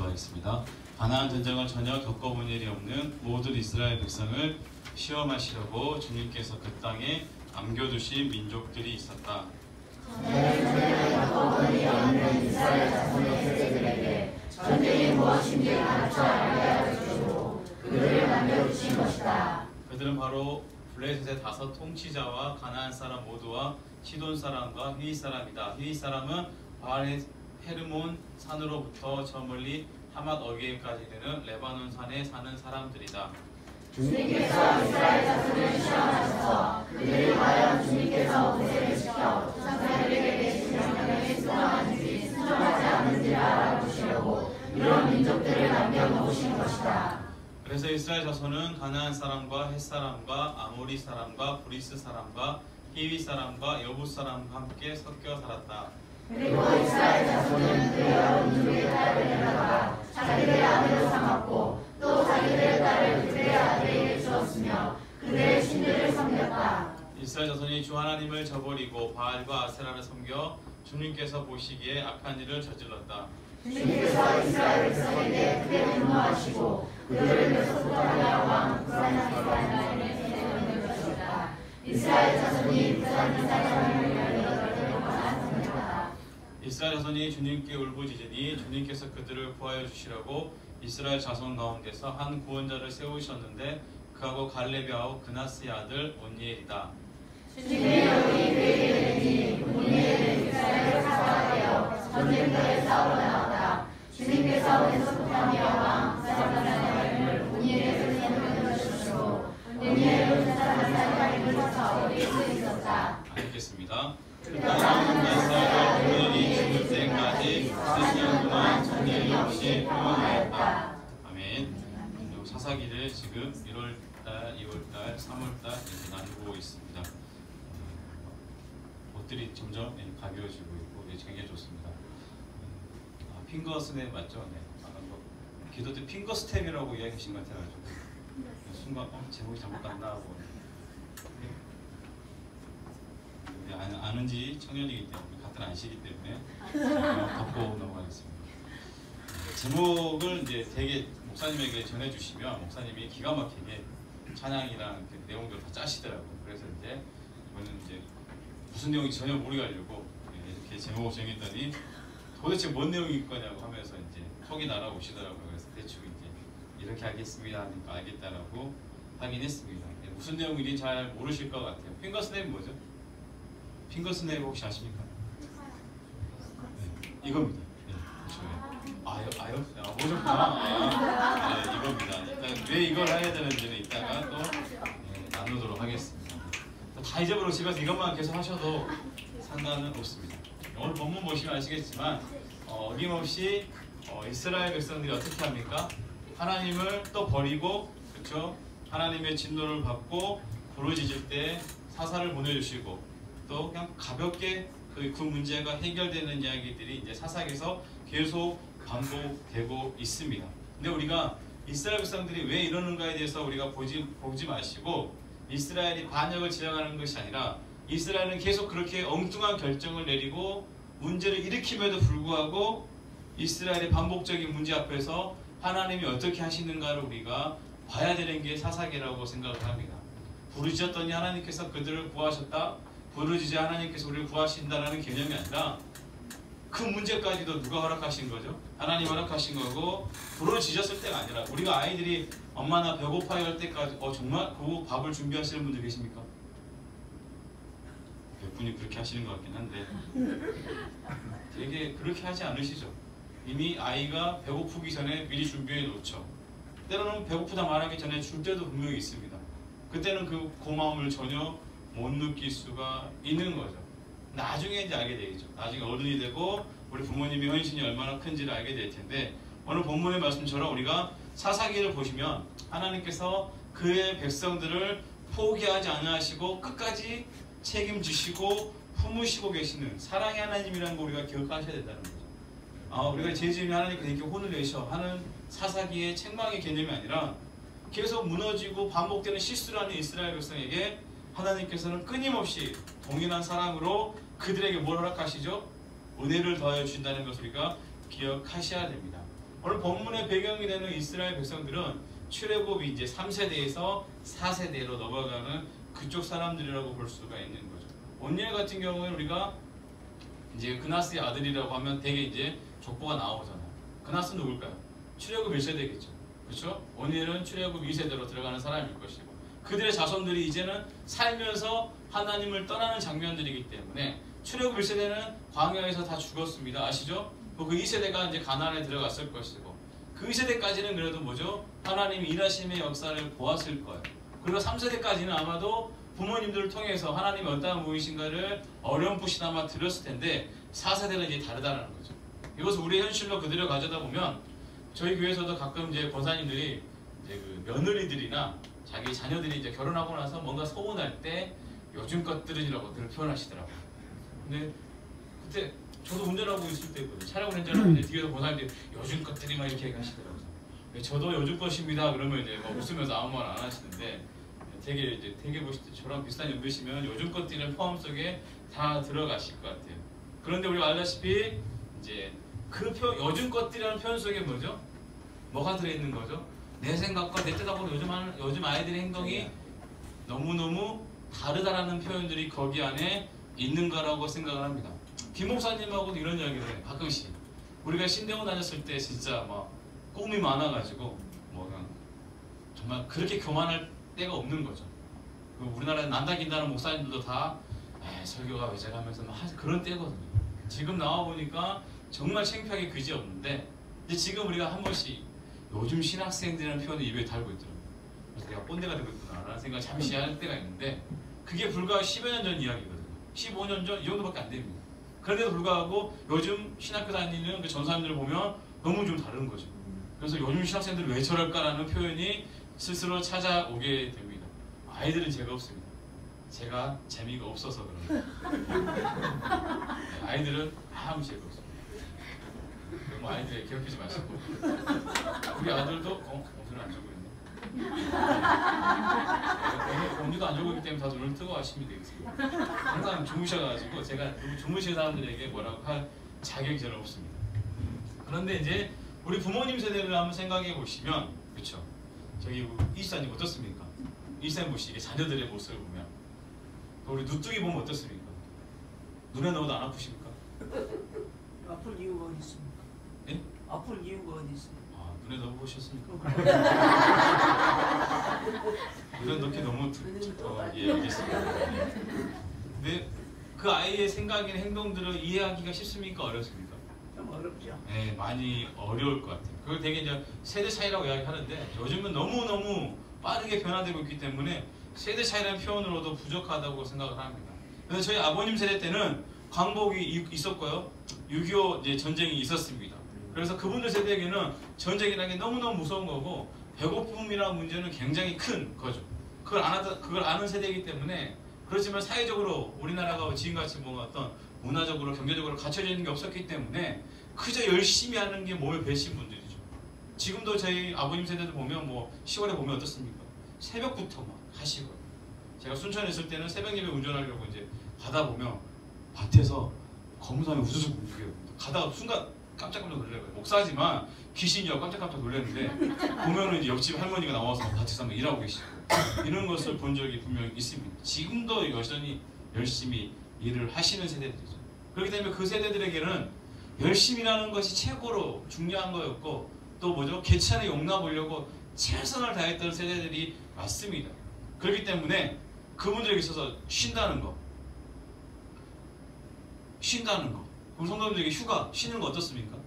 기도하겠습니다. 가나안 전쟁을 전혀 겪어본 일이 없는 모든 이스라엘 백성을 시험하시려고 주님께서 그 땅에 남겨두신 민족들이 있었다. 전쟁을 겪어본 일이 없는 이스라엘 자손의 세대들에게 전쟁이 무엇인지 가르쳐 알게 하시고 그들을 남겨두신 것이다. 그들은 바로 블레셋의 5 통치자와 가나안 사람 모두와 시돈 사람과 히윗 사람이다. 히윗 사람은 바알 헤르몬 산으로부터 저 멀리 하맛 어게임까지 이르는 레바논 산에 사는 사람들이다. 주님께서 이스라엘 자손을 시험하셔서 그들이 과연 주님께서 모세를 시켜 천사들에게 계신 명령에 순종하는지 순종하지 않는지를 알아보시려고 이런 민족들을 남겨놓으신 것이다. 그래서 이스라엘 자손은 가나안 사람과 헷 사람과 아모리 사람과 브리스 사람과 히윗 사람과 여붓 사람과 함께 섞여 살았다. 그리고 이스라엘 자손은 그 여러 민족의 딸을 데려다가 자기들의 아내로 삼았고 또 자기들의 딸을 그들의 아들에게 주었으며 그들의 신들을 섬겼다. 이스라엘 자손이 주 하나님을 저버리고 바알과 아세라를 섬겨 주님께서 보시기에 악한 일을 저질렀다. 주님께서 이스라엘 백성에게 크게 분노하시고 그들을 메소포타미아 왕 부산에게 내어주셨다. 이스라엘 자손이 부산 이사장을 18대 동안 섬겼다. 이스라엘 자손이 주님께 울부짖으니 주님께서 그들을 구하여 주시려고 이스라엘 자손 가운데서 한 구원자를 세우셨는데 그하고 갈렙의 아우 그나스의 아들 온니엘이다. 주님의 영이 그에게 내리니 온니엘은 이스라엘을 사사하여 전쟁터에 싸우러 나왔다. 주님께서 메소포타미아 왕 부산이사장을 온니엘에게 세워주시고 온니엘은 부산이사장을 쫓아 어릴 수 있었다. 알겠습니다. 그 땅에서 온니엘이 죽을 때까지 3년 동안 전쟁이 없이 평안하였다. 아멘. 사사기를 지금 1월달, 2월달, 3월달 나누고 있습니다. 옷들이 점점 가벼워지고 있고 굉장히 좋습니다. 핑거 스냅 맞죠? 네. 기도 때 핑거 스텝이라고 이야기하신 것 같아가지고 순간 제목이 잘못 갔나 하고 아는지 청년이기 때문에 같은 안시기 때문에 덮고 넘어가겠습니다. 제목을 이제 되게 목사님에게 전해주시면 목사님이 기가 막히게 찬양이랑 내용들을 다 짜시더라고요. 그래서 이제 이거는 이제 무슨 내용인지 전혀 모르겠려고 이렇게 제목을 정했더니 도대체 뭔 내용일 거냐고 하면서 이제 속이 날아오시더라고요. 그래서 대충 이제 이렇게 하겠습니다 하니까 알겠다라고 하긴 했습니다. 무슨 내용인지 잘 모르실 것 같아요. 핑거 스냅이 뭐죠? 핑거 스냅 혹시 아십니까? 네, 이겁니다. 네, 그렇죠. 아요? 보셨구나. 네, 이겁니다. 일단 왜 이걸 해야 되는지는 이따가 또 나누도록 하겠습니다. 다 잊어버리고 집에서 이것만 계속 하셔도 상관은 없습니다. 오늘 본문 보시면 아시겠지만 어김없이 이스라엘 백성들이 어떻게 합니까? 하나님을 또 버리고, 그렇죠? 하나님의 진노를 받고 부르짖을 때 사사를 보내주시고 또 그냥 가볍게 그 문제가 해결되는 이야기들이 이제 사사기에서 계속 반복되고 있습니다. 근데 우리가 이스라엘 백성들이 왜 이러는가에 대해서 우리가 보지 마시고 이스라엘이 반역을 지향하는 것이 아니라 이스라엘은 계속 그렇게 엉뚱한 결정을 내리고 문제를 일으킴에도 불구하고 이스라엘의 반복적인 문제 앞에서 하나님이 어떻게 하시는가를 우리가 봐야 되는 게 사사기라고 생각을 합니다. 부르짖었더니 하나님께서 그들을 구하셨다. 부르짖어 하나님께서 우리를 구하신다는 개념이 아니라 그 문제까지도 누가 허락하신 거죠? 하나님 허락하신 거고, 부르짖었을 때가 아니라 우리가 아이들이 엄마 나 배고파요 할 때까지 정말 그 밥을 준비하시는 분들 계십니까? 몇 분이 그렇게 하시는 것 같긴 한데 되게 그렇게 하지 않으시죠? 이미 아이가 배고프기 전에 미리 준비해 놓죠. 때로는 배고프다 말하기 전에 줄 때도 분명히 있습니다. 그때는 그 고마움을 전혀 못 느낄 수가 있는 거죠. 나중에 이제 알게 되겠죠. 나중에 어른이 되고 우리 부모님의 헌신이 얼마나 큰지를 알게 될 텐데, 오늘 본문의 말씀처럼 우리가 사사기를 보시면 하나님께서 그의 백성들을 포기하지 않으시고 끝까지 책임지시고 품으시고 계시는 사랑의 하나님이라는 거 우리가 기억하셔야 된다는 거죠. 우리가 죄지으면 하나님께 이렇게 혼을 내셔 하는 사사기의 책망의 개념이 아니라 계속 무너지고 반복되는 실수를 하는 이스라엘 백성에게 하나님께서는 끊임없이 동일한 사랑으로 그들에게 뭘 허락하시죠? 은혜를 더하여 주신다는 것을 우리가 기억하셔야 됩니다. 오늘 본문의 배경이 되는 이스라엘 백성들은 출애굽이 이제 3세대에서 4세대로 넘어가는 그쪽 사람들이라고 볼 수가 있는 거죠. 온니엘 같은 경우는 우리가 이제 그나스의 아들이라고 하면 되게 이제 족보가 나오잖아요. 그나스는 누굴까요? 출애굽 1세대겠죠. 그렇죠? 온니엘은 출애굽 2세대로 들어가는 사람일 것이고 그들의 자손들이 이제는 살면서 하나님을 떠나는 장면들이기 때문에 출애굽 1세대는 광야에서 다 죽었습니다. 아시죠? 그 2세대가 이제 가나안에 들어갔을 것이고 그 2세대까지는 그래도 뭐죠? 하나님이 일하심의 역사를 보았을 거예요. 그리고 3세대까지는 아마도 부모님들을 통해서 하나님이 어떠한 분이신가를 어렴풋이나마 들었을 텐데 4세대는 이제 다르다는 거죠. 이것을 우리의 현실로 그대로 가져다 보면 저희 교회에서도 가끔 이제 권사님들이 이제 그 며느리들이나 자기 자녀들이 이제 결혼하고 나서 뭔가 소원할 때 요즘 것들이라고 늘 표현하시더라고요. 근데 그때 저도 운전하고 있을 때 차량을 운전하는데 뒤에서 권사님들이 요즘 것들이 막 이렇게 하시더라고요. 저도 요즘 것입니다. 그러면 이제 막 웃으면서 아무 말 안 하시는데 되게 보실 때 저랑 비슷한 연배시면 요즘 것들은 포함 속에 다 들어가실 것 같아요. 그런데 우리가 알다시피 이제 그 요즘 것들이라는 표현 속에 뭐죠? 뭐가 들어있는 거죠? 내 생각과 내 뜻하고는 요즘 아이들의 행동이 너무너무 다르다라는 표현들이 거기 안에 있는 거라고 생각을 합니다. 김 목사님하고도 이런 이야기를 해요. 가끔씩 우리가 신대원 다녔을 때 진짜 막 꿈이 많아가지고 뭐 그냥 정말 그렇게 교만할 때가 없는 거죠. 우리나라에 난다긴다는 목사님들도 다 설교가 왜 저러면서 그런 때거든요. 지금 나와 보니까 정말 창피하게 그지 없는데 근데 지금 우리가 한 번씩 요즘 신학생들이라는 표현을 입에 달고 있더라고요. 그래서 내가 꼰대가 되고 있구나 라는 생각을 잠시 할 때가 있는데 그게 불과 10여 년 전 이야기거든요. 15년 전 이 정도밖에 안 됩니다. 그런데도 불구하고 요즘 신학교 다니는 그 전사님들을 보면 너무 좀 다른 거죠. 그래서 요즘 신학생들이 왜 저럴까라는 표현이 스스로 찾아오게 됩니다. 아이들은 죄가 없습니다. 제가 재미가 없어서 그런 거예요. 아이들은 아무 죄가 없습니다. 너무 아이들 괴롭히지 마시고 우리 아들도 오늘은 안 자고 있네. 오늘도 안 자고 있기 때문에 다 눈을 뜨고 하시면 되겠습니다. 항상 주무셔가지고 제가 주무시는 사람들에게 뭐라고 할 자격이 저는 없습니다. 그런데 이제 우리 부모님 세대를 한번 생각해 보시면 그렇죠. 저기 이사님 어떻습니까? 이사님 보시기에 자녀들의 모습을 보면 또 우리 누뚜기 보면 어떻습니까? 눈에 넣어도 안 아프십니까? 아플 이유가 어디 있습니까? 예? 아플 이유가 어디 있습니까? 아 눈에 넣어보셨습니까? 눈에 넣기 너무 예 알겠습니다. 근데 그 아이의 생각이나 행동들을 이해하기가 쉽습니까? 어렵습니까? 좀 어렵죠. 네, 많이 어려울 것 같아요. 그걸 되게 이제 세대 차이라고 이야기하는데 요즘은 너무너무 빠르게 변화되고 있기 때문에 세대 차이라는 표현으로도 부족하다고 생각을 합니다. 그래서 저희 아버님 세대 때는 광복이 있었고요. 6.25 이제 전쟁이 있었습니다. 그래서 그분들 세대에게는 전쟁이라는 게 너무너무 무서운 거고 배고픔이라는 문제는 굉장히 큰 거죠. 그걸 아는 세대이기 때문에 그렇지만 사회적으로 우리나라가 지금같이 뭔가 어떤 문화적으로 경제적으로 갖춰져 있는 게 없었기 때문에 그저 열심히 하는 게 몸에 배신 분들이죠. 지금도 저희 아버님 세대들 보면 뭐 10월에 보면 어떻습니까? 새벽부터 막 하시고 제가 순천에 있을 때는 새벽 예배 운전하려고 이제 가다 보면 밭에서 검은 사람이 우수수 움직여요. 가다가 순간 깜짝 놀래요. 목사지만 귀신이라고 깜짝 놀랐는데 보면은 이제 옆집 할머니가 나와서 밭에서 한번 일하고 계시고 이런 것을 본 적이 분명히 있습니다. 지금도 여전히 열심히 일을 하시는 세대들이죠. 그렇기 때문에 그 세대들에게는 열심히 일하는 것이 최고로 중요한 거였고 또 뭐죠? 개천에 용납하려고 최선을 다했던 세대들이 맞습니다. 그렇기 때문에 그분들에게 있어서 쉰다는 거 우리 성도님들에게 휴가 쉬는 거 어떻습니까?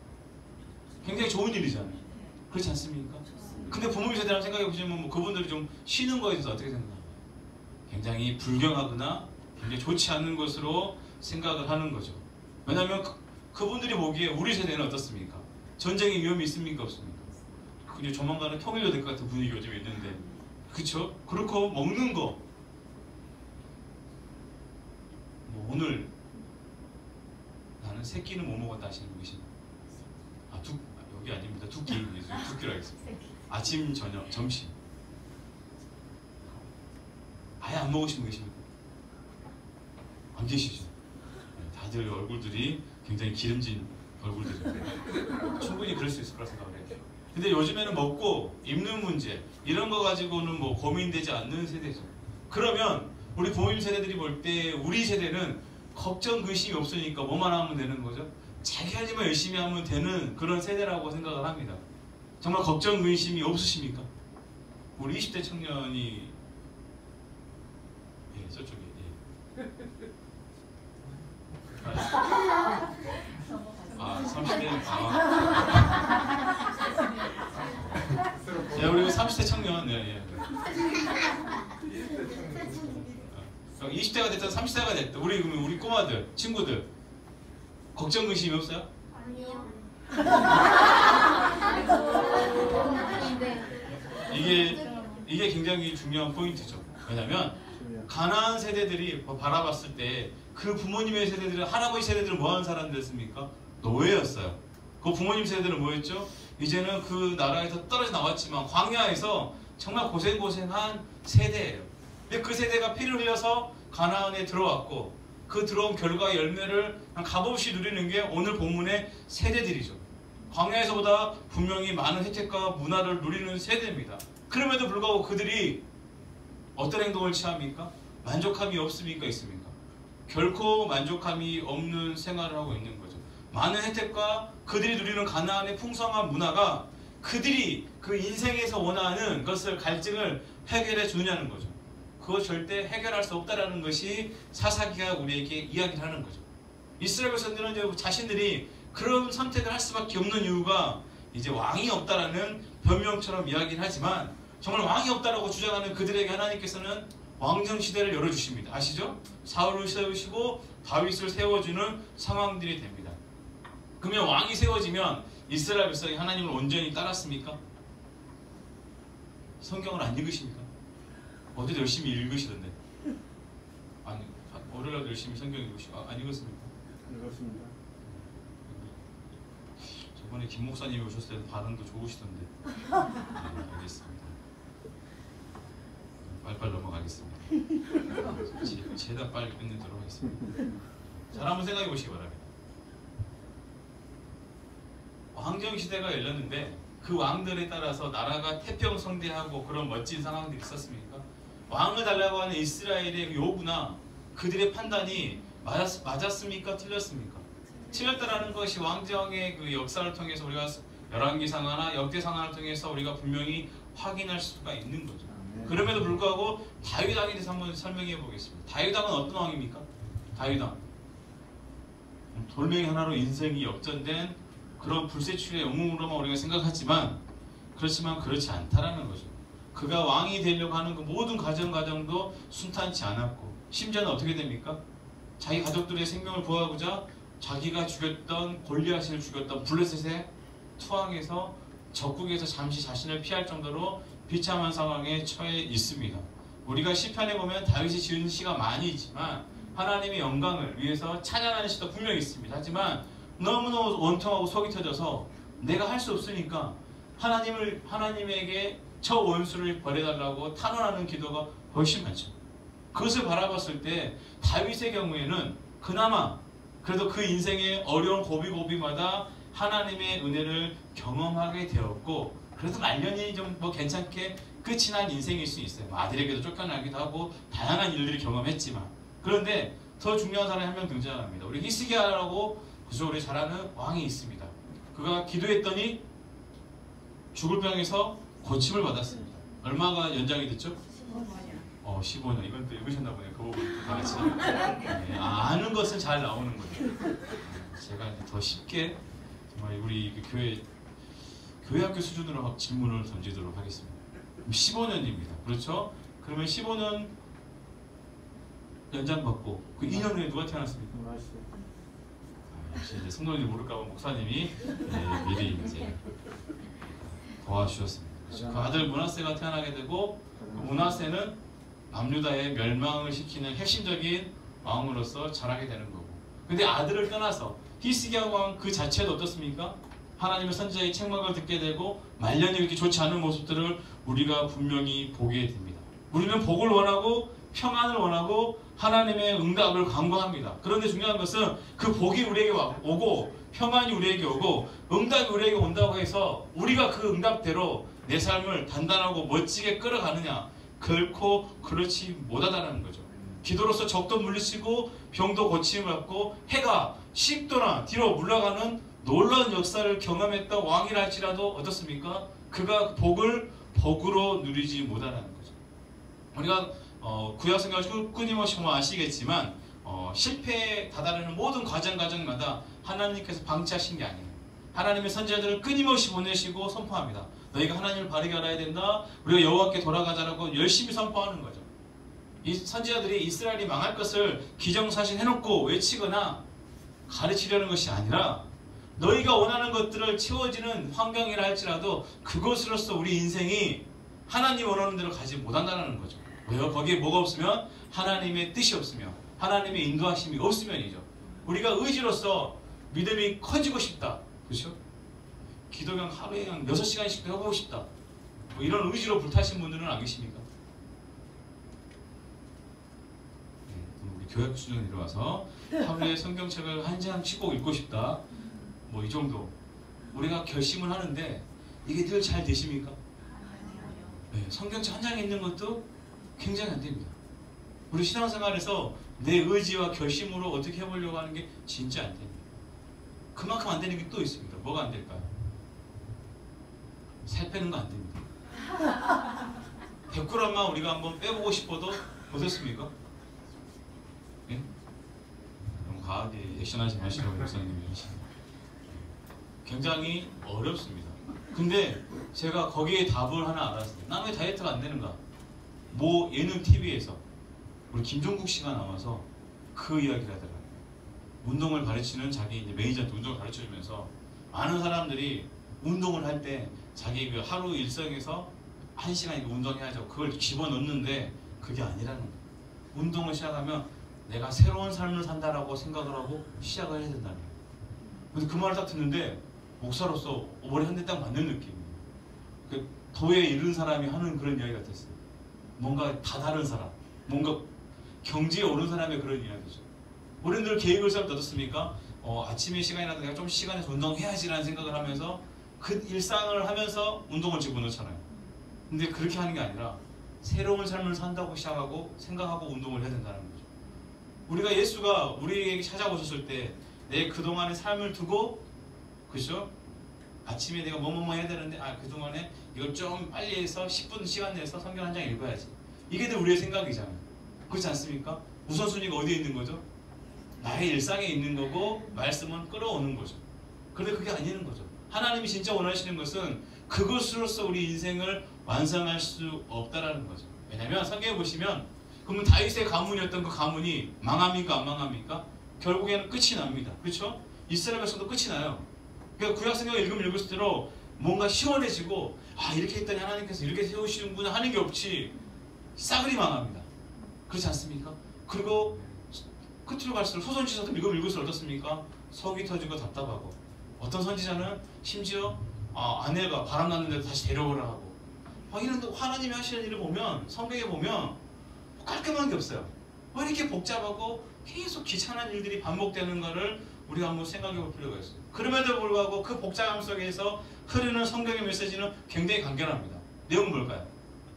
굉장히 좋은 일이잖아요. 그렇지 않습니까? 근데 부모님 세대랑 생각해 보시면 뭐 그분들이 좀 쉬는 거에 대해서 어떻게 생각하나요? 굉장히 불경하거나 굉장히 좋지 않은 것으로 생각을 하는 거죠. 왜냐하면 그분들이 보기에 우리 세대는 어떻습니까? 전쟁의 위험이 있습니까? 없습니까? 이제 조만간에 통일도 될 것 같은 분위기가 좀 있는데 그쵸? 그렇고 먹는 거 뭐 오늘 나는 세 끼는 못 먹었다 하시는 분 계십니까? 여기 아닙니다. 두 끼로 하겠습니다. 아침, 저녁, 점심 아예 안 먹으시는 분 계십니까? 안 계시죠? 다들 얼굴들이 굉장히 기름진 얼굴들이. 충분히 그럴 수 있을 거라 생각을 해요. 근데 요즘에는 먹고 입는 문제 이런 거 가지고는 뭐 고민되지 않는 세대죠. 그러면 우리 부모님 세대들이 볼 때 우리 세대는 걱정 근심이 없으니까 뭐만 하면 되는 거죠. 자기 할 일만 열심히 하면 되는 그런 세대라고 생각을 합니다. 정말 걱정 근심이 없으십니까? 우리 20대 청년이 예, 저쪽에 예. 아 30대 예, 우리 30대 청년 예. 20대가 됐든 30대가 됐든 우리 꼬마들 친구들 걱정 근심이 없어요? 아니요. 이게 굉장히 중요한 포인트죠. 왜냐하면 가난한 세대들이 바라봤을 때 그 부모님의 세대들은 할아버지 세대들은 뭐하는 사람들이었습니까? 노예였어요. 그 부모님 세대들은 뭐였죠? 이제는 그 나라에서 떨어져 나왔지만 광야에서 정말 고생한 세대예요. 근데 그 세대가 피를 흘려서 가나안에 들어왔고 그 들어온 결과의 열매를 값없이 누리는 게 오늘 본문의 세대들이죠. 광야에서보다 분명히 많은 혜택과 문화를 누리는 세대입니다. 그럼에도 불구하고 그들이 어떤 행동을 취합니까? 만족함이 없습니까? 있습니까? 결코 만족함이 없는 생활을 하고 있는 거죠. 많은 혜택과 그들이 누리는 가나안의 풍성한 문화가 그들이 그 인생에서 원하는 것을 갈증을 해결해 주느냐는 거죠. 그거 절대 해결할 수 없다라는 것이 사사기가 우리에게 이야기를 하는 거죠. 이스라엘 백성들은 자신들이 그런 선택을 할 수밖에 없는 이유가 이제 왕이 없다라는 변명처럼 이야기를 하지만 정말 왕이 없다라고 주장하는 그들에게 하나님께서는 왕정 시대를 열어주십니다. 아시죠? 사울을 세우시고 다윗을 세워주는 상황들이 됩니다. 그러면 왕이 세워지면 이스라엘 백성이 하나님을 온전히 따랐습니까? 성경을 안 읽으십니까? 어제도 열심히 읽으시던데. 아니, 월요일날 열심히 성경 읽으시고 안 읽었습니까? 읽었습니다. 저번에 김 목사님이 오셨을 때는 반응도 좋으시던데. 네, 알겠습니다. 빨리빨리 넘어가겠습니다. 최대한 빨리 끝내도록 하겠습니다. 잘 한번 생각해 보시기 바랍니다. 왕정 시대가 열렸는데 그 왕들에 따라서 나라가 태평성대하고 그런 멋진 상황들이 있었습니까? 왕을 달라고 하는 이스라엘의 요구나 그들의 판단이 맞았습니까? 틀렸습니까? 틀렸다라는 것이 왕정의 그 역사를 통해서 우리가 열왕기상하나 역대상하를 통해서 우리가 분명히 확인할 수가 있는 거죠. 그럼에도 불구하고 다윗 왕에 대해서 한번 설명해 보겠습니다. 다윗 왕은 어떤 왕입니까? 다윗 왕 돌멩이 하나로 인생이 역전된 그런 불세출의 영웅으로만 우리가 생각하지만 그렇지만 그렇지 않다라는 거죠. 그가 왕이 되려고 하는 그 모든 과정도 순탄치 않았고 심지어는 어떻게 됩니까? 자기 가족들의 생명을 보호하고자 자기가 죽였던 골리앗을 죽였던 블레셋의 투항에서 적국에서 잠시 자신을 피할 정도로 비참한 상황에 처해 있습니다. 우리가 시편에 보면 다윗이 지은 시가 많이 있지만 하나님의 영광을 위해서 찬양하는 시도 분명히 있습니다. 하지만 너무너무 원통하고 속이 터져서 내가 할 수 없으니까 하나님에게 저 원수를 버려달라고 탄원하는 기도가 훨씬 많죠. 그것을 바라봤을 때 다윗의 경우에는 그나마 그래도 그 인생의 어려운 고비고비마다 하나님의 은혜를 경험하게 되었고 그래도 말년이 좀 뭐 괜찮게 끝이 난 인생일 수 있어요. 아들에게도 쫓겨나기도 하고 다양한 일들을 경험했지만 그런데 더 중요한 사람이 한 명 등장합니다. 우리 히스기야라고 그저 우리 잘 아는 왕이 있습니다. 그가 기도했더니 죽을 병에서 고침을 받았습니다. 얼마가 연장이 됐죠? 15년. 이건 또 읽으셨나 보네요. 그 부분 다 같이. 네, 아는 것은 잘 나오는 거죠. 제가 이제 더 쉽게 정말 우리 교회 학교 수준으로 질문을 던지도록 하겠습니다. 15년입니다. 그렇죠? 그러면 15년 연장받고 그 2년 후에 누가 태어났습니까? 역시 이제 성도님이 모를까봐 목사님이 미리 이제 도와주셨습니다. 그렇죠? 그 아들 므낫세가 태어나게 되고 그 므낫세는 남유다의 멸망을 시키는 핵심적인 왕으로서 자라게 되는 거고. 근데 아들을 떠나서 히스기야 왕 그 자체도 어떻습니까? 하나님의 선지자의 책망을 듣게 되고 말년이 이렇게 좋지 않은 모습들을 우리가 분명히 보게 됩니다. 우리는 복을 원하고 평안을 원하고 하나님의 응답을 간구합니다. 그런데 중요한 것은 그 복이 우리에게 오고 평안이 우리에게 오고 응답이 우리에게 온다고 해서 우리가 그 응답대로 내 삶을 단단하고 멋지게 끌어가느냐? 결코 그렇지 못하다는 거죠. 기도로서 적도 물리치고 병도 고침을 받고 해가 10도나 뒤로 물러가는 놀라운 역사를 경험했던 왕이라 할지라도 어떻습니까? 그가 복을 복으로 누리지 못하는 거죠. 우리가 구약성경을 끊임없이 보면 아시겠지만 실패에 다다르는 모든 과정마다 하나님께서 방치하신 게 아니에요. 하나님의 선지자들을 끊임없이 보내시고 선포합니다. 너희가 하나님을 바르게 알아야 된다. 우리가 여호와께 돌아가자라고 열심히 선포하는 거죠. 이 선지자들이 이스라엘이 망할 것을 기정사실해놓고 외치거나 가르치려는 것이 아니라 너희가 원하는 것들을 채워지는 환경이라 할지라도 그것으로서 우리 인생이 하나님 원하는 대로 가지 못한다는 거죠. 왜요? 거기에 뭐가 없으면 하나님의 뜻이 없으면 하나님의 인도하심이 없으면이죠. 우리가 의지로서 믿음이 커지고 싶다. 그렇죠? 기도 그냥 하루에 그냥 6시간씩 해보고 싶다. 뭐 이런 의지로 불타신 분들은 안 계십니까? 우리 교육 수준에 들어와서 하루에 성경책을 한 장씩 꼭 읽고 싶다. 뭐 이 정도. 우리가 결심을 하는데 이게 늘 잘 되십니까? 네, 성경책 한 장에 있는 것도 굉장히 안 됩니다. 우리 신앙생활에서 내 의지와 결심으로 어떻게 해보려고 하는 게 진짜 안 됩니다. 그만큼 안 되는 게 또 있습니다. 뭐가 안 될까요? 살 빼는 거 안 됩니다. 100g만 우리가 한번 빼보고 싶어도 어떻습니까? 예? 너무 과하게 액션하지 마시라고 목사님이 이러시네요. 굉장히 어렵습니다. 근데 제가 거기에 답을 하나 알았어요. 나 왜 다이어트가 안 되는가? 모 예능 TV에서 우리 김종국 씨가 나와서 그 이야기를 하더라고요. 운동을 가르치는 자기 이제 매니저한테 운동을 가르쳐주면서 많은 사람들이 운동을 할 때 자기 그 하루 일정에서 1시간 운동해야죠. 그걸 집어넣는데 그게 아니라는 거예요. 운동을 시작하면 내가 새로운 삶을 산다라고 생각을 하고 시작을 해야 된다는 거예요. 그래서 그 말을 딱 듣는데 목사로서 머리 한 대 딱 맞는 느낌이에요. 그 도에 이른 사람이 하는 그런 이야기 같았어요. 뭔가 다 다른 사람, 뭔가 경지에 오른 사람의 그런 이야기죠. 우리는 늘 계획을 세울 때 어떻습니까? 아침에 시간이라도 내가 좀 시간에서 운동해야지라는 생각을 하면서 그 일상을 하면서 운동을 집어넣잖아요. 근데 그렇게 하는 게 아니라 새로운 삶을 산다고 시작하고 생각하고 운동을 해야 된다는 거죠. 우리가 예수가 우리에게 찾아오셨을 때 내 그동안의 삶을 두고 그렇죠? 아침에 내가 뭐뭐뭐 해야 되는데 그동안에 이걸 좀 빨리 해서 10분 시간 내서 성경 한 장 읽어야지. 이게 늘 우리의 생각이잖아요. 그렇지 않습니까? 우선순위가 어디에 있는 거죠? 나의 일상에 있는 거고 말씀은 끌어오는 거죠. 그런데 그게 아니는 거죠. 하나님이 진짜 원하시는 것은 그것으로서 우리 인생을 완성할 수 없다라는 거죠. 왜냐하면 성경에 보시면 그러면 다윗의 가문이었던 그 가문이 망합니까? 안 망합니까? 결국에는 끝이 납니다. 그렇죠? 이스라엘 백성도 끝이 나요. 그러니까 구약 성경을 읽으면 읽을수록 뭔가 시원해지고 이렇게 했더니 하나님께서 이렇게 세우시는구나 하는 게 없지 싸그리 망합니다. 그렇지 않습니까? 그리고 끝으로 갈수록 소선지자도 읽으면 읽을수록 어떻습니까? 속이 터지고 답답하고 어떤 선지자는 심지어 아내가 바람 났는데도 다시 데려오라 하고 이런 하나님이 하시는 일을 보면 성경에 보면 깔끔한 게 없어요. 왜 이렇게 복잡하고 계속 귀찮은 일들이 반복되는 거를 우리가 한번 생각해 볼 필요가 있어요. 그럼에도 불구하고 그 복잡함 속에서 흐르는 성경의 메시지는 굉장히 간결합니다. 내용은 뭘까요?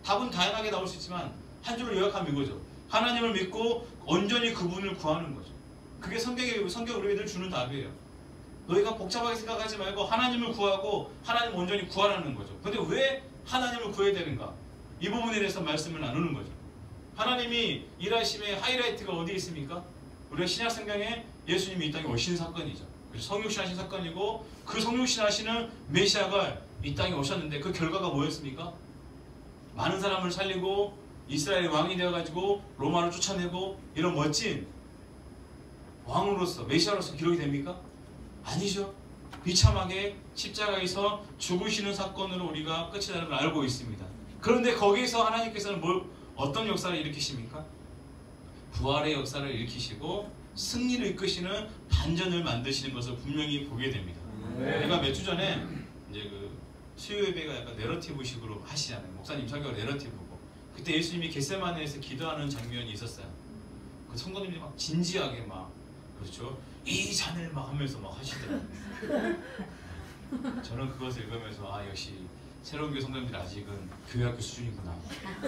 답은 다양하게 나올 수 있지만 한 줄로 요약하면 이거죠. 하나님을 믿고 온전히 그분을 구하는 거죠. 그게 성경 우리에게 늘 주는 답이에요. 너희가 복잡하게 생각하지 말고 하나님을 구하고 하나님을 온전히 구하라는 거죠. 근데 왜 하나님을 구해야 되는가? 이 부분에 대해서 말씀을 나누는 거죠. 하나님이 일하심의 하이라이트가 어디에 있습니까? 우리가 신약 성경에 예수님이 이 땅에 오신 사건이죠. 성육신 하신 사건이고 그 성육신 하시는 메시아가 이 땅에 오셨는데 그 결과가 뭐였습니까? 많은 사람을 살리고 이스라엘의 왕이 되어가지고 로마를 쫓아내고 이런 멋진 왕으로서 메시아로서 기록이 됩니까? 아니죠. 비참하게 십자가에서 죽으시는 사건으로 우리가 끝이 나는 걸 알고 있습니다. 그런데 거기에서 하나님께서는 어떤 역사를 일으키십니까? 부활의 역사를 일으키시고 승리를 이끄시는 반전을 만드시는 것을 분명히 보게 됩니다. 제가 몇 주 전에 이제 그 수요 예배가 약간 내러티브식으로 하시잖아요. 목사님 설교가 내러티브고 그때 예수님이 겟세마네에서 기도하는 장면이 있었어요. 그 성도님들이 막 진지하게 막 그렇죠? 이 잔을 막 하면서 막 하시더라고요. 저는 그것을 읽으면서 아 역시 새로운 교회 성도님들이 아직은 교회학교 수준이구나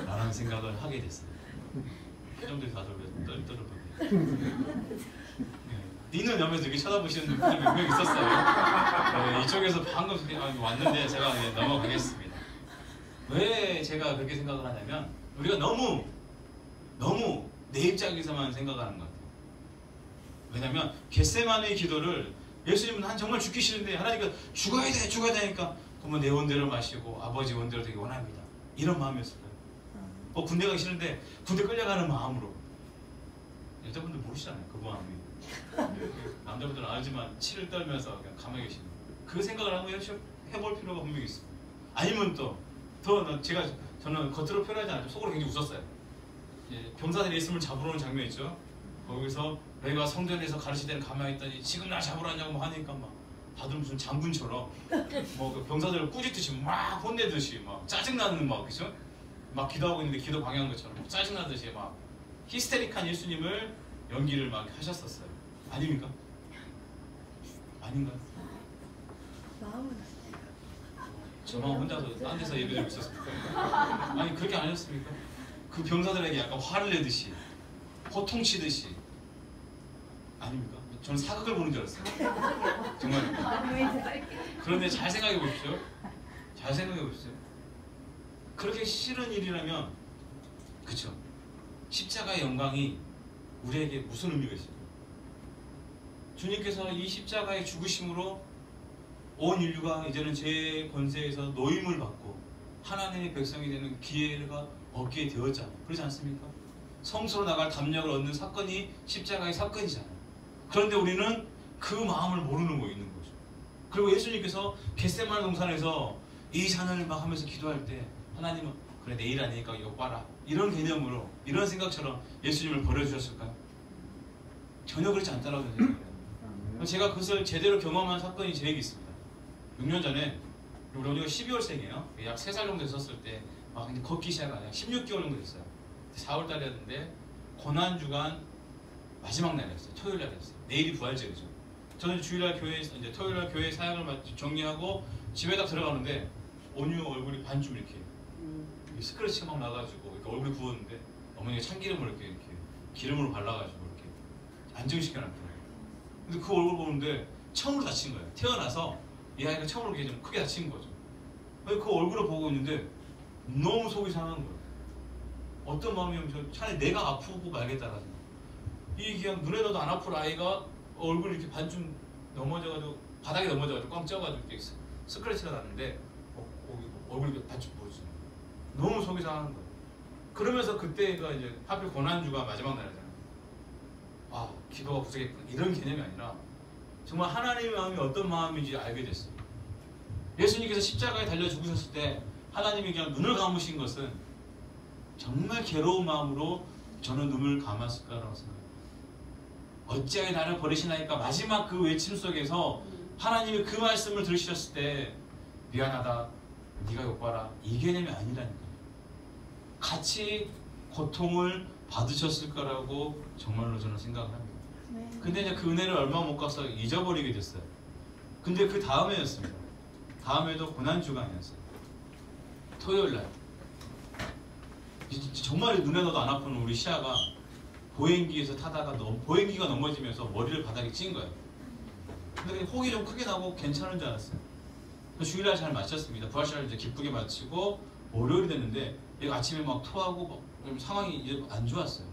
라는 생각을 하게 됐어요. 표정들이 다들 왜 떨떠름하게 니는 옆에서 이렇게 쳐다보시는 분들 몇 명 있었어요. 이쪽에서 방금 왔는데 제가 넘어가겠습니다. 왜 제가 그렇게 생각을 하냐면 우리가 너무 내 입장에서만 생각하는 것 같아요. 왜냐면 겟세마네의 기도를 예수님은 정말 죽기 싫은데 하나님께서 죽어야 되니까 그러면 내 원대로 마시고 아버지 원대로 되기 원합니다. 이런 마음이었을까요? 군대 가기 싫은데 군대 끌려가는 마음으로. 여자분들 모르시잖아요. 그 마음이. 남자분들은 알지만 치를 떨면서 그냥 가만히 계시는 그 생각을 한번 해볼 필요가 분명히 있습니다. 아니면 저는 겉으로 표현하지 않았죠. 속으로 굉장히 웃었어요. 병사들이 예수님을 잡으러 오는 장면 있죠. 거기서 너희가 성전에서 가르치대는 가만히 있더니 지금 나 잡으러 왔냐고 하니까 막 다들 무슨 장군처럼 그 병사들을 꾸짖듯이 막 혼내듯이 막 짜증나는 그죠? 막 기도하고 있는데 기도 방해한 것처럼 막 짜증나듯이 막 히스테릭한 예수님을 연기를 막 하셨었어요. 아닙니까? 아닌가요? 저만 혼자서 딴 데서 예배드리고 있었습니까? 아니 그렇게 안 하셨습니까? 그 병사들에게 약간 화를 내듯이 호통치듯이 아닙니까? 저는 사극을 보는 줄 알았어요. 정말. 그런데 잘 생각해 보십시오. 잘 생각해 보십시오. 그렇게 싫은 일이라면 그쵸? 십자가의 영광이 우리에게 무슨 의미가 있을까요? 주님께서 이 십자가의 죽으심으로 온 인류가 이제는 죄의 권세에서 노임을 받고 하나님의 백성이 되는 기회가 얻게 되었잖아요. 그렇지 않습니까? 성소로 나갈 담력을 얻는 사건이 십자가의 사건이잖아요. 그런데 우리는 그 마음을 모르는 거 있는 거죠. 그리고 예수님께서 겟세마네 동산에서 이 잔을 막 하면서 기도할 때 하나님은 그래 내일 아니니까 이거 봐라 이런 개념으로 이런 생각처럼 예수님을 버려주셨을까요? 전혀 그렇지 않다라고 생각해요. 제가 그것을 제대로 경험한 사건이 제 얘기 있습니다. 6년 전에 우리 언니가 12월생이에요. 약 3살 정도 됐었을 때 막 걷기 시작하냐 16개월 정도 됐어요. 4월 달이었는데 고난주간 마지막 날이었어요. 토요일 날이었어요. 내일이 부활절이죠. 저는 주일날 교회 이제 토요일날 교회 사역을 정리하고 집에 딱 들어가는데 온유 얼굴이 반쯤 이렇게 스크래치가 막 나가지고 이렇게 얼굴이 부었는데 어머니가 참기름을 이렇게 기름으로 발라가지고 이렇게 안정시켜놨더라고요. 근데 그 얼굴 보는데 처음으로 다친 거예요. 태어나서 이 아이가 처음으로 이렇게 좀 크게 다친 거죠. 그 얼굴을 보고 있는데 너무 속이 상한 거예요. 어떤 마음이면 차라리 내가 아프고 말겠다라는 이 그냥 눈에도 안 아플 아이가 얼굴이 이렇게 반쯤 넘어져가지고 바닥에 넘어져가지고 꽝 쪄가지고 이렇게 스크래치가 났는데 얼굴이 이렇게 반쯤 부어지죠. 너무 속이 상한 거예요. 그러면서 그때가 이제 하필 고난주가 마지막 날이잖아요. 아 기도가 부족했구나 이런 개념이 아니라 정말 하나님의 마음이 어떤 마음인지 알게 됐어요. 예수님께서 십자가에 달려 죽으셨을 때 하나님이 그냥 눈을 감으신 것은 정말 괴로운 마음으로 저는 눈을 감았을 거라고 생각해요. 어찌하여 나를 버리시나이까 마지막 그 외침 속에서 하나님이 그 말씀을 들으셨을 때 미안하다 네가 욕봐라 이 개념이 아니라니까요. 같이 고통을 받으셨을 거라고 정말로 저는 생각을 합니다. 근데 이제 그 은혜를 얼마 못 가서 잊어버리게 됐어요. 근데 그 다음에였습니다. 다음에도 고난주간이었어요. 토요일날 정말 눈에 넣어도 안 아픈 우리 시아가 보행기에서 타다가 보행기가 넘어지면서 머리를 바닥에 찐 거예요. 근데 혹이 좀 크게 나고 괜찮은 줄 알았어요. 주일날 잘 마쳤습니다. 부활절을 이제 기쁘게 마치고 월요일이 됐는데 아침에 막 토하고 막 상황이 이제 안 좋았어요.